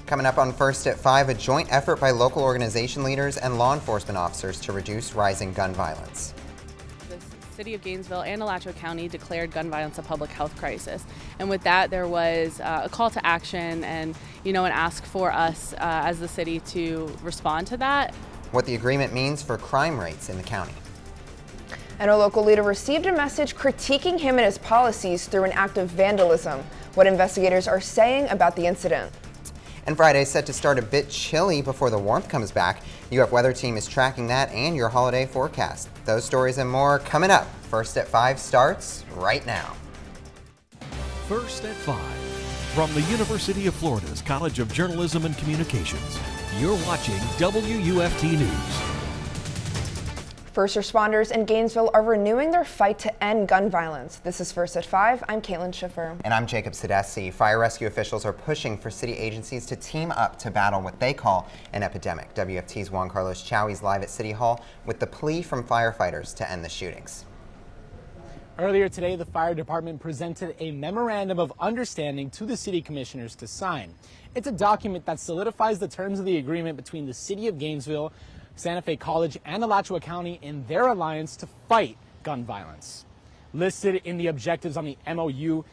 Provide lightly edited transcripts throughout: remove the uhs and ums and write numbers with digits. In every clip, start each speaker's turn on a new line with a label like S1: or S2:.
S1: Coming up on First at 5, a joint effort by local organization leaders and law enforcement officers to reduce rising gun violence.
S2: The City of Gainesville and Alachua County declared gun violence a public health crisis. And with that, there was a call to action and, an ask for us as the city to respond to that.
S1: What the agreement means for crime rates in the county.
S3: And a local leader received a message critiquing him and his policies through an act of vandalism. What investigators are saying about the incident.
S1: And Friday is set to start a bit chilly before the warmth comes back. UF Weather Team is tracking that and your holiday forecast. Those stories and more coming up. First at 5 starts right now.
S4: First at 5. From the University of Florida's College of Journalism and Communications, you're watching WUFT News.
S3: First responders in Gainesville are renewing their fight to end gun violence. This is First at 5. I'm Caitlyn Schiffer.
S1: And I'm Jacob Sedesse. Fire rescue officials are pushing for city agencies to team up to battle what they call an epidemic. WFT's Juan Chaoui is live at City Hall with the plea from firefighters to end the shootings.
S5: Earlier today, the fire department presented a memorandum of understanding to the city commissioners to sign. It's a document that solidifies the terms of the agreement between the City of Gainesville, Santa Fe College, and Alachua County in their alliance to fight gun violence. Listed in the objectives on the MOU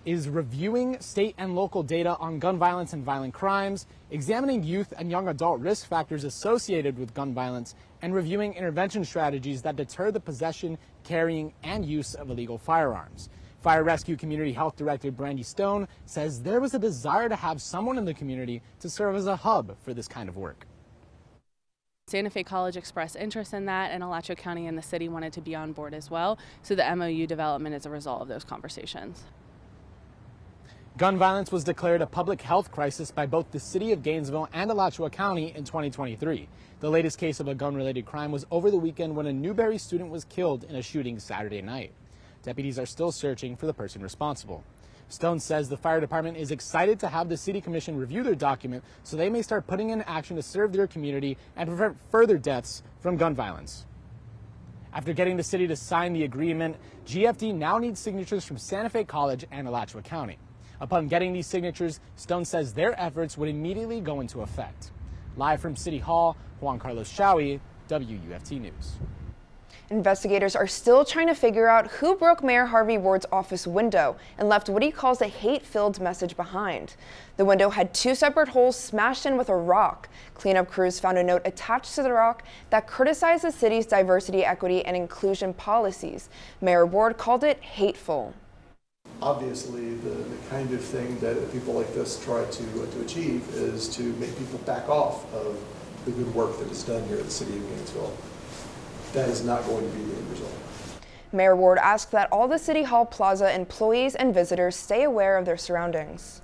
S5: is reviewing state and local data on gun violence and violent crimes, examining youth and young adult risk factors associated with gun violence, and reviewing intervention strategies that deter the possession, carrying, and use of illegal firearms. Fire Rescue Community Health Director Brandy Stone says there was a desire to have someone in the community to serve as a hub for this kind of work.
S2: Santa Fe College expressed interest in that, and Alachua County and the city wanted to be on board as well. So the MOU development is a result of those conversations.
S5: Gun violence was declared a public health crisis by both the City of Gainesville and Alachua County in 2023. The latest case of a gun-related crime was over the weekend when a Newberry student was killed in a shooting Saturday night. Deputies are still searching for the person responsible. Stone says the fire department is excited to have the city commission review their document so they may start putting in action to serve their community and prevent further deaths from gun violence. After getting the city to sign the agreement, GFD now needs signatures from Santa Fe College and Alachua County. Upon getting these signatures, Stone says their efforts would immediately go into effect. Live from City Hall, Juan Chaoui, WUFT News.
S3: Investigators are still trying to figure out who broke Mayor Harvey Ward's office window and left what he calls a hate-filled message behind. The window had 2 separate holes smashed in with a rock. Cleanup crews found a note attached to the rock that criticized the city's diversity, equity, and inclusion policies. Mayor Ward called it hateful.
S6: Obviously, the kind of thing that people like this try to achieve is to make people back off of the good work that is done here at the City of Gainesville. That is not going to be the end result.
S3: Mayor Ward asked that all the City Hall Plaza employees and visitors stay aware of their surroundings.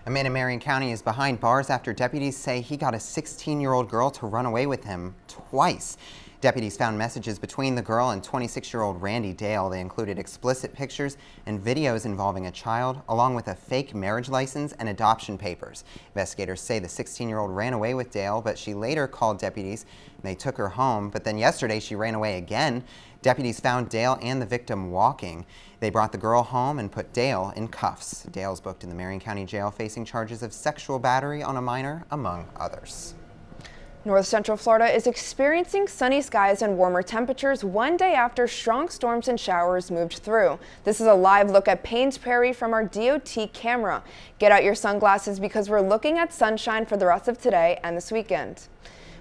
S1: A man in Marion County is behind bars after deputies say he got a 16-year-old girl to run away with him twice. Deputies found messages between the girl and 26-year-old Randy Dale. They included explicit pictures and videos involving a child, along with a fake marriage license and adoption papers. Investigators say the 16-year-old ran away with Dale, but she later called deputies and they took her home. But then yesterday she ran away again. Deputies found Dale and the victim walking. They brought the girl home and put Dale in cuffs. Dale's booked in the Marion County Jail facing charges of sexual battery on a minor, among others.
S3: North Central Florida is experiencing sunny skies and warmer temperatures one day after strong storms and showers moved through. This is a live look at Paynes Prairie from our DOT camera. Get out your sunglasses because we're looking at sunshine for the rest of today and this weekend.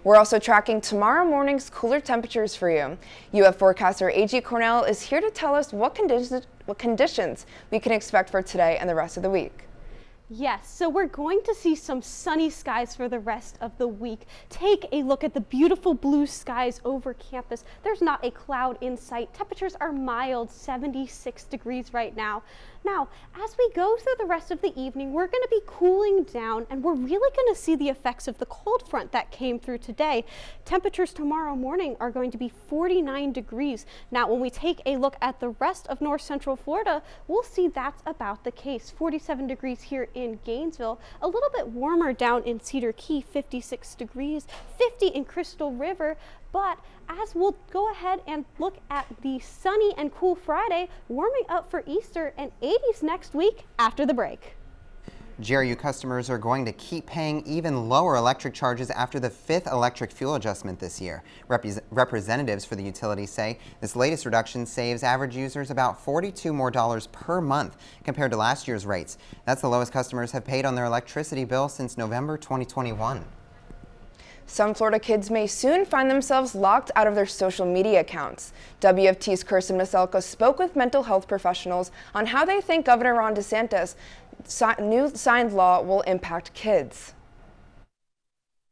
S3: We're also tracking tomorrow morning's cooler temperatures for you. UF forecaster A.G. Cornell is here to tell us what conditions we can expect for today and the rest of the week.
S7: Yes, so we're going to see some sunny skies for the rest of the week. Take a look at the beautiful blue skies over campus. There's not a cloud in sight. Temperatures are mild, 76 degrees right now. Now, as we go through the rest of the evening, we're going to be cooling down and we're really going to see the effects of the cold front that came through today. Temperatures tomorrow morning are going to be 49 degrees. Now, when we take a look at the rest of North Central Florida, we'll see that's about the case. 47 degrees here in Gainesville, a little bit warmer down in Cedar Key, 56 degrees, 50 in Crystal River. But as we'll go ahead and look at the sunny and cool Friday, warming up for Easter and 80s next week after the break.
S1: GRU customers are going to keep paying even lower electric charges after the 5th electric fuel adjustment this year. Representatives for the utility say this latest reduction saves average users about $42 more per month compared to last year's rates. That's the lowest customers have paid on their electricity bill since November 2021.
S3: Some Florida kids may soon find themselves locked out of their social media accounts. WFT's Kirsten Maselka spoke with mental health professionals on how they think Governor Ron DeSantis' new signed law will impact kids.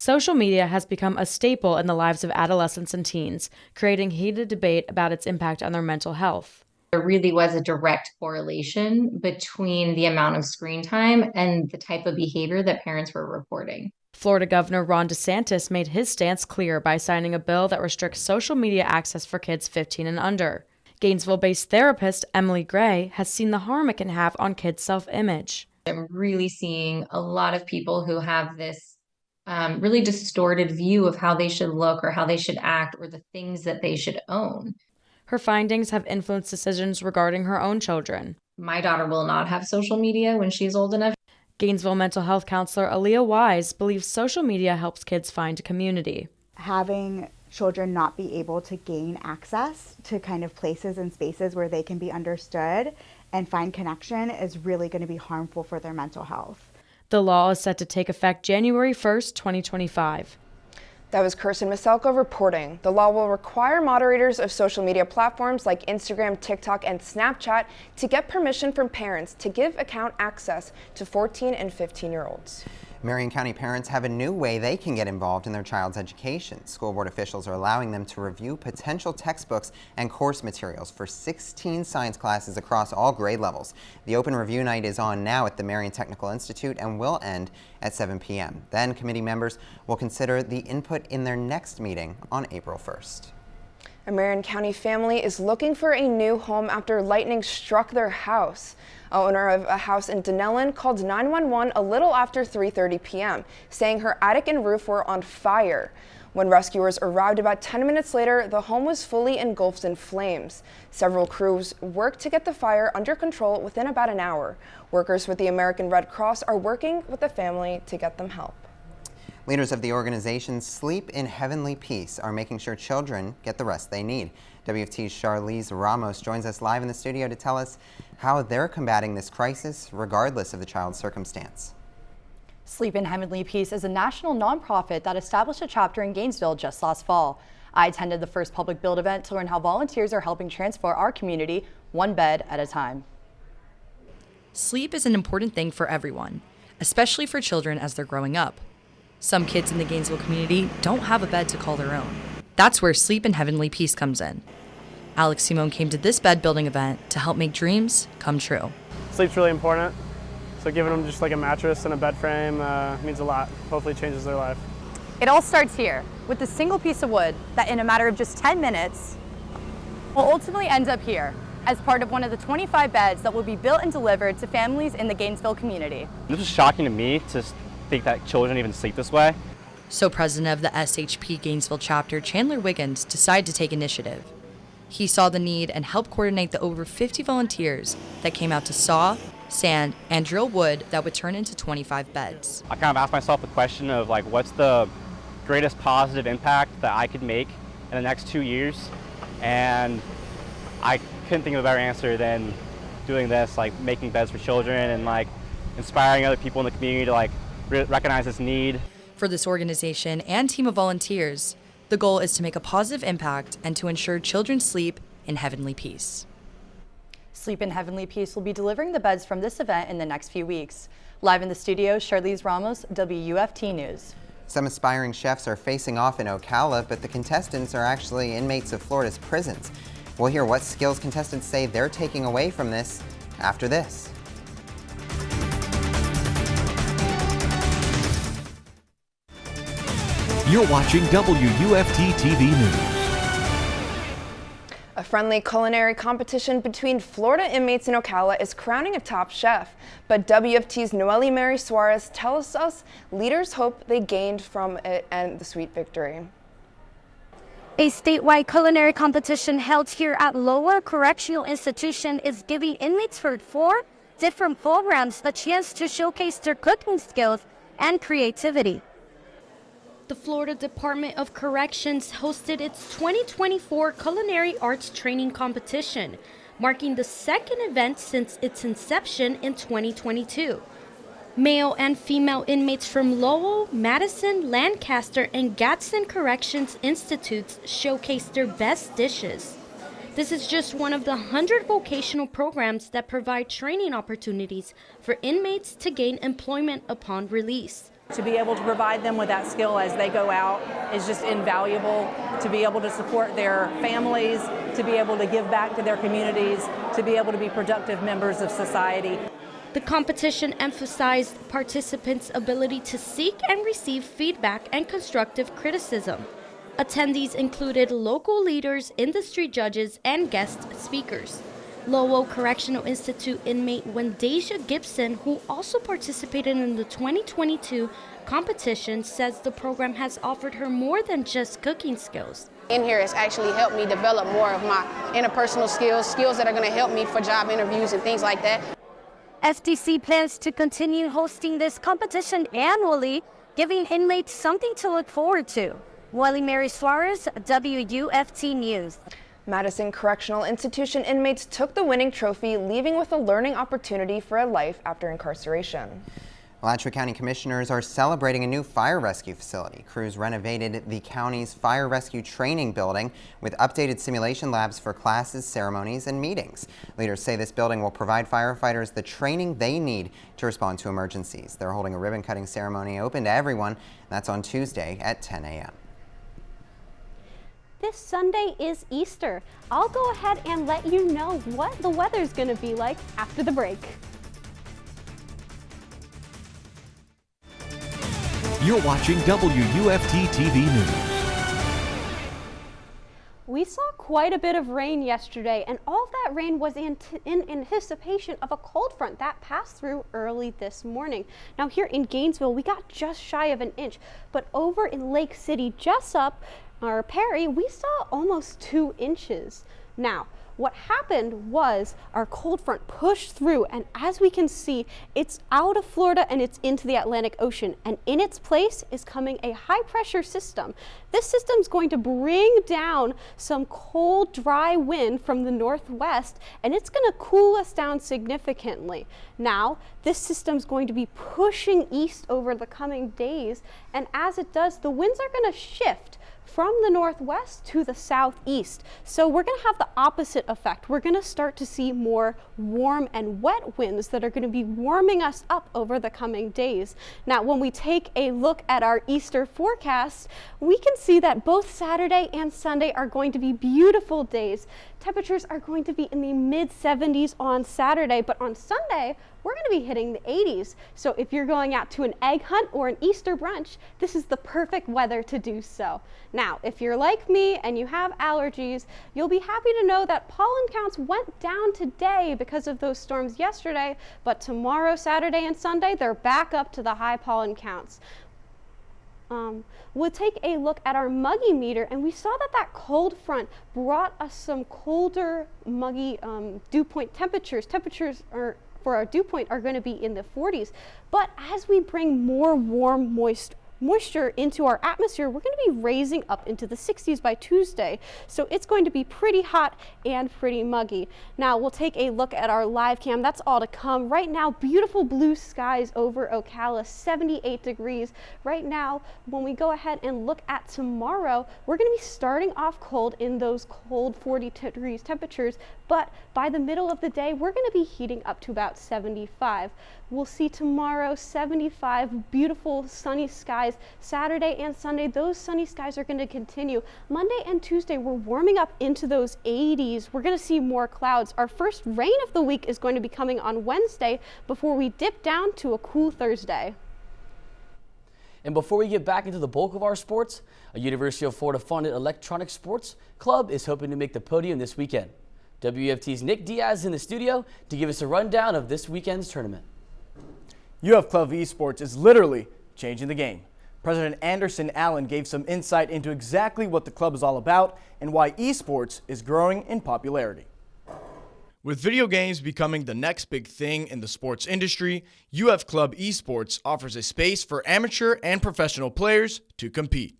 S8: Social media has become a staple in the lives of adolescents and teens, creating heated debate about its impact on their mental health.
S9: There really was a direct correlation between the amount of screen time and the type of behavior that parents were reporting.
S8: Florida Governor Ron DeSantis made his stance clear by signing a bill that restricts social media access for kids 15 and under. Gainesville-based therapist Emily Gray has seen the harm it can have on kids' self-image.
S9: I'm really seeing a lot of people who have this really distorted view of how they should look or how they should act or the things that they should own.
S8: Her findings have influenced decisions regarding her own children.
S9: My daughter will not have social media when she's old enough.
S8: Gainesville mental health counselor Aaliyah Wise believes social media helps kids find a community.
S10: Having children not be able to gain access to kind of places and spaces where they can be understood and find connection is really going to be harmful for their mental health.
S8: The law is set to take effect January 1st, 2025.
S3: That was Kirsten Maselka reporting. The law will require moderators of social media platforms like Instagram, TikTok, and Snapchat to get permission from parents to give account access to 14 and 15-year-olds.
S1: Marion County parents have a new way they can get involved in their child's education. School board officials are allowing them to review potential textbooks and course materials for 16 science classes across all grade levels. The open review night is on now at the Marion Technical Institute and will end at 7 p.m. Then committee members will consider the input in their next meeting on April 1st.
S3: A Marion County family is looking for a new home after lightning struck their house. A owner of a house in Dunellen called 911 a little after 3:30 p.m., saying her attic and roof were on fire. When rescuers arrived about 10 minutes later, the home was fully engulfed in flames. Several crews worked to get the fire under control within about an hour. Workers with the American Red Cross are working with the family to get them help.
S1: Leaders of the organization Sleep in Heavenly Peace are making sure children get the rest they need. WFT's Charlize Ramos joins us live in the studio to tell us how they're combating this crisis regardless of the child's circumstance.
S11: Sleep in Heavenly Peace is a national nonprofit that established a chapter in Gainesville just last fall. I attended the first public build event to learn how volunteers are helping transform our community one bed at a time.
S12: Sleep is an important thing for everyone, especially for children as they're growing up. Some kids in the Gainesville community don't have a bed to call their own. That's where Sleep in Heavenly Peace comes in. Alex Simone came to this bed building event to help make dreams come true.
S13: Sleep's really important, so giving them just like a mattress and a bed frame means a lot. Hopefully changes their life.
S11: It all starts here with a single piece of wood that in a matter of just 10 minutes will ultimately end up here as part of one of the 25 beds that will be built and delivered to families in the Gainesville community.
S14: This was shocking to me to think that children even sleep this way.
S12: So president of the SHP Gainesville chapter, Chandler Wiggins, decided to take initiative. He saw the need and helped coordinate the over 50 volunteers that came out to saw, sand, and drill wood that would turn into 25 beds.
S14: I kind of asked myself the question of like, what's the greatest positive impact that I could make in the next 2 years? And I couldn't think of a better answer than doing this, like making beds for children and like inspiring other people in the community to like recognize this need.
S12: For this organization and team of volunteers, the goal is to make a positive impact and to ensure children sleep in heavenly peace.
S11: Sleep in Heavenly Peace will be delivering the beds from this event in the next few weeks. Live in the studio, Charlize Ramos, WUFT News.
S1: Some aspiring chefs are facing off in Ocala, but the contestants are actually inmates of Florida's prisons. We'll hear what skills contestants say they're taking away from this after this.
S4: You're watching WUFT-TV News.
S3: A friendly culinary competition between Florida inmates in Ocala is crowning a top chef. But WFT's Noelimary Suarez tells us leaders hope they gained from it and the sweet victory.
S15: A statewide culinary competition held here at Lower Correctional Institution is giving inmates heard 4 different programs a chance to showcase their cooking skills and creativity. The Florida Department of Corrections hosted its 2024 Culinary Arts Training Competition, marking the second event since its inception in 2022. Male and female inmates from Lowell, Madison, Lancaster, and Gadsden Corrections Institutes showcased their best dishes. This is just one of the 100 vocational programs that provide training opportunities for inmates to gain employment upon release.
S16: To be able to provide them with that skill as they go out is just invaluable. To be able to support their families, to be able to give back to their communities, to be able to be productive members of society.
S15: The competition emphasized participants' ability to seek and receive feedback and constructive criticism. Attendees included local leaders, industry judges, and guest speakers. Lowell Correctional Institute inmate Wendasia Gibson, who also participated in the 2022 competition, says the program has offered her more than just cooking skills.
S17: In here has actually helped me develop more of my interpersonal skills that are going to help me for job interviews and things like that.
S15: FDC plans to continue hosting this competition annually, giving inmates something to look forward to. Noelimary Suarez, WUFT News.
S3: Madison Correctional Institution inmates took the winning trophy, leaving with a learning opportunity for a life after incarceration.
S1: Alachua County commissioners are celebrating a new fire rescue facility. Crews renovated the county's fire rescue training building with updated simulation labs for classes, ceremonies, and meetings. Leaders say this building will provide firefighters the training they need to respond to emergencies. They're holding a ribbon-cutting ceremony open to everyone. That's on Tuesday at 10 a.m.
S7: This Sunday is Easter. I'll go ahead and let you know what the weather's going to be like after the break.
S4: You're watching WUFT-TV News.
S7: We saw quite a bit of rain yesterday, and all of that rain was in anticipation of a cold front that passed through early this morning. Now here in Gainesville, we got just shy of an inch, but over in Lake City, just up Perry, we saw almost 2 inches. Now, what happened was our cold front pushed through, and as we can see, it's out of Florida and it's into the Atlantic Ocean, and in its place is coming a high pressure system. This system's going to bring down some cold, dry wind from the northwest, and it's going to cool us down significantly. Now, this system's going to be pushing east over the coming days, and as it does, the winds are going to shift from the northwest to the southeast. So we're going to have the opposite effect. We're going to start to see more warm and wet winds that are going to be warming us up over the coming days. Now, when we take a look at our Easter forecast, we can see that both Saturday and Sunday are going to be beautiful days. Temperatures are going to be in the mid-70s on Saturday, but on Sunday, we're going to be hitting the 80s. So if you're going out to an egg hunt or an Easter brunch, this is the perfect weather to do so. Now, if you're like me and you have allergies, you'll be happy to know that pollen counts went down today because of those storms yesterday, but tomorrow, Saturday, and Sunday, they're back up to the high pollen counts. We'll take a look at our muggy meter, and we saw that cold front brought us some colder, muggy dew point temperatures. Temperatures for our dew point are going to be in the 40s. But as we bring more warm, moisture into our atmosphere, we're going to be raising up into the 60s by Tuesday. So it's going to be pretty hot and pretty muggy. Now we'll take a look at our live cam. That's all to come. Right now, beautiful blue skies over Ocala, 78 degrees. Right now, when we go ahead and look at tomorrow, we're going to be starting off cold in those cold 40 degrees temperatures, but by the middle of the day, we're going to be heating up to about 75. We'll see tomorrow 75 beautiful sunny skies. Saturday and Sunday, those sunny skies are going to continue. Monday and Tuesday, we're warming up into those 80s. We're going to see more clouds. Our first rain of the week is going to be coming on Wednesday before we dip down to a cool Thursday.
S18: And before we get back into the bulk of our sports, a University of Florida funded electronic sports club is hoping to make the podium this weekend. WFT's Nick Diaz is in the studio to give us a rundown of this weekend's tournament.
S19: UF Club Esports is literally changing the game. President Anderson Allen gave some insight into exactly what the club is all about and why esports is growing in popularity. With video games becoming the next big thing in the sports industry, UF Club Esports offers a space for amateur and professional players to compete.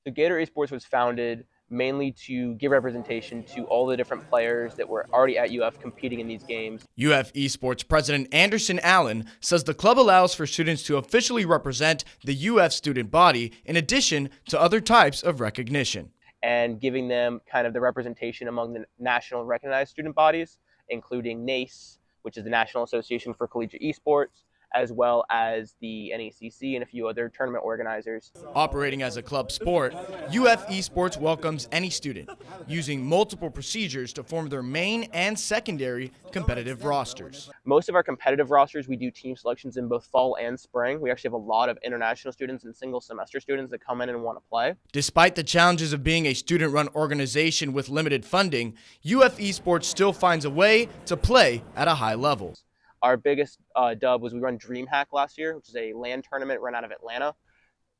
S20: The Gator Esports was founded mainly to give representation to all the different players that were already at UF competing in these games.
S19: UF Esports President Anderson Allen says the club allows for students to officially represent the UF student body in addition to other types of recognition.
S20: And giving them kind of the representation among the national recognized student bodies, including NACE, which is the National Association for Collegiate Esports, as well as the NECC and a few other tournament organizers.
S19: Operating as a club sport, UF Esports welcomes any student, using multiple procedures to form their main and secondary competitive rosters.
S20: Most of our competitive rosters, we do team selections in both fall and spring. We actually have a lot of international students and single semester students that come in and want to play.
S19: Despite the challenges of being a student-run organization with limited funding, UF Esports still finds a way to play at a high level.
S20: Our biggest dub was we run DreamHack last year, which is a LAN tournament run out of Atlanta.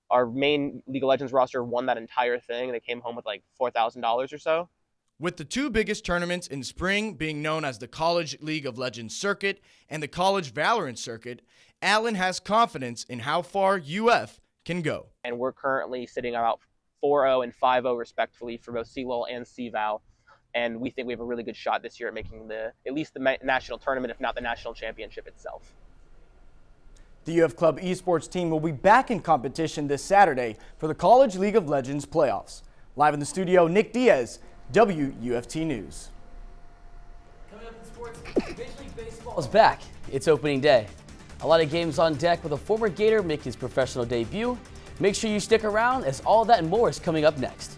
S20: Our main League of Legends roster won that entire thing, and they came home with like $4,000 or so.
S19: With the two biggest tournaments in spring being known as the College League of Legends Circuit and the College Valorant Circuit, Allen has confidence in how far UF can go.
S20: And we're currently sitting about 4-0 and 5-0 respectively for both CLOL and CVAL. And we think we have a really good shot this year at making at least the national tournament, if not the national championship itself.
S19: The UF Club Esports team will be back in competition this Saturday for the College League of Legends playoffs. Live in the studio, Nick Diaz, WUFT News.
S18: Coming up in sports, Major League Baseball is back. It's opening day. A lot of games on deck with a former Gator making his professional debut. Make sure you stick around as all that and more is coming up next.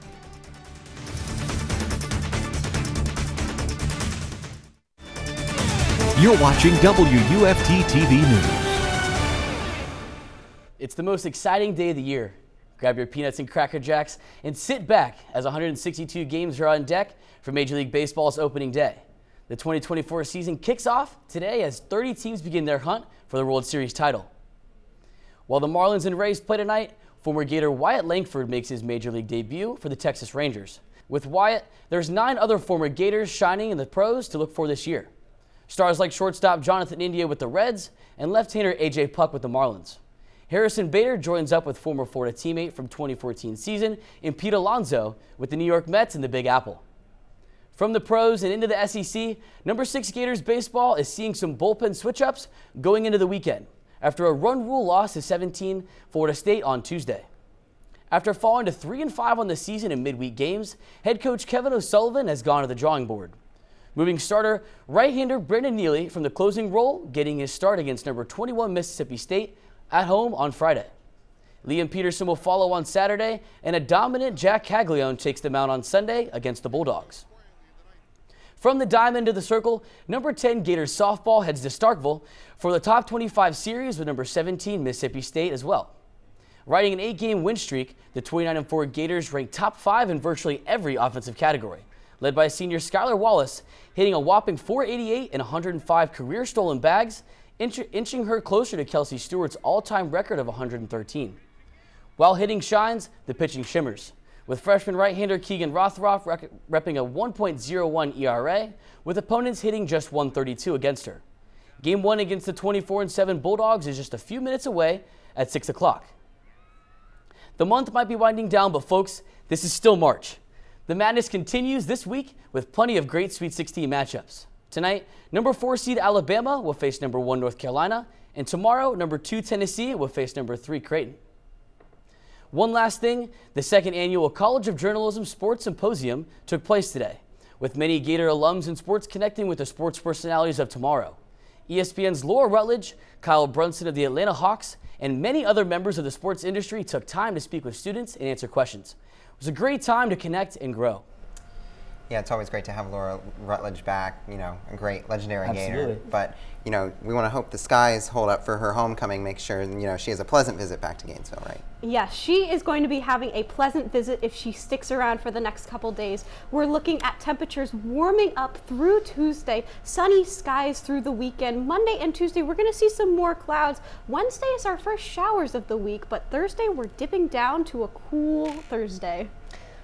S4: You're watching WUFT-TV News.
S18: It's the most exciting day of the year. Grab your peanuts and Cracker Jacks and sit back as 162 games are on deck for Major League Baseball's opening day. The 2024 season kicks off today as 30 teams begin their hunt for the World Series title. While the Marlins and Rays play tonight, former Gator Wyatt Langford makes his Major League debut for the Texas Rangers. With Wyatt, there's 9 other former Gators shining in the pros to look for this year. Stars like shortstop Jonathan India with the Reds and left-hander A.J. Puck with the Marlins. Harrison Bader joins up with former Florida teammate from 2014 season and Pete Alonso with the New York Mets in the Big Apple. From the pros and into the SEC, number 6 Gators baseball is seeing some bullpen switch-ups going into the weekend after a run rule loss to 17 Florida State on Tuesday. After falling to 3-5 on the season in midweek games, head coach Kevin O'Sullivan has gone to the drawing board. Moving starter, right-hander Brendan Neely from the closing role, getting his start against number 21 Mississippi State at home on Friday. Liam Peterson will follow on Saturday, and a dominant Jack Caglione takes the mound on Sunday against the Bulldogs. From the diamond to the circle, number 10 Gators softball heads to Starkville for the top 25 series with number 17 Mississippi State as well. Riding an 8-game win streak, the 29-4 Gators ranked top 5 in virtually every offensive category, led by senior Skylar Wallace, hitting a whopping .488 and 105 career stolen bags, inching her closer to Kelsey Stewart's all-time record of 113. While hitting shines, the pitching shimmers, with freshman right-hander Keegan Rothroff repping a 1.01 ERA, with opponents hitting just 132 against her. Game 1 against the 24-7 Bulldogs is just a few minutes away at 6 o'clock. The month might be winding down, but folks, this is still March. The madness continues this week with plenty of great Sweet 16 matchups. Tonight, number 4 seed Alabama will face number 1 North Carolina, and tomorrow, number 2 Tennessee will face number 3 Creighton. One last thing, the 2nd annual College of Journalism Sports Symposium took place today, with many Gator alums and sports connecting with the sports personalities of tomorrow. ESPN's Laura Rutledge, Kyle Brunson of the Atlanta Hawks, and many other members of the sports industry took time to speak with students and answer questions. It was a great time to connect and grow.
S1: Yeah, it's always great to have Laura Rutledge back, you know, a great legendary
S18: Absolutely.
S1: Gator. But, you know, we want to hope the skies hold up for her homecoming, make sure, you know, she has a pleasant visit back to Gainesville, right?
S7: Yeah, she is going to be having a pleasant visit if she sticks around for the next couple days. We're looking at temperatures warming up through Tuesday, sunny skies through the weekend. Monday and Tuesday, we're going to see some more clouds. Wednesday is our first showers of the week, but Thursday, we're dipping down to a cool Thursday.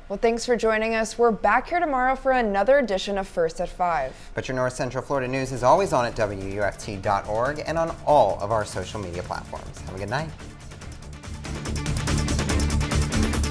S3: Well, thanks for joining us. We're back here tomorrow for another edition of First at 5.
S1: But your North Central Florida news is always on at WUFT.org and on all of our social media platforms. Have a good night.